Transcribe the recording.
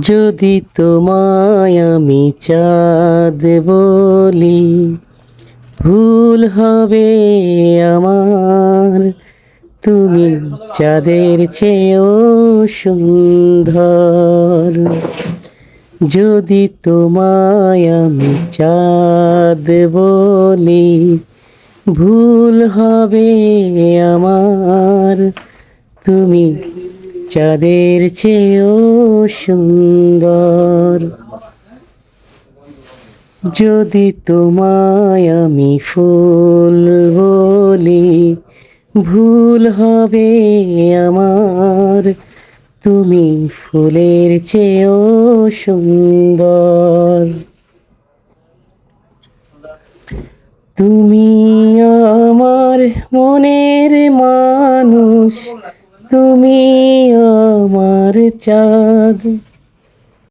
যদি তোমায় আমি চাঁদ বলি, ভুল হবে আমার। তুমি চাঁদের চেয়েও সুন্দর। যদি তোমায় আমি চাঁদ বলি, ভুল হবে আমার। তুমি চাঁদের চেয়েও সুন্দর। যদি তোমায় আমি ফুল বলি, ভুল হবে আমার। তুমি ফুলের চেয়েও সুন্দর। তুমি আমার মনের মানুষ, তুমি আমার চাঁদ।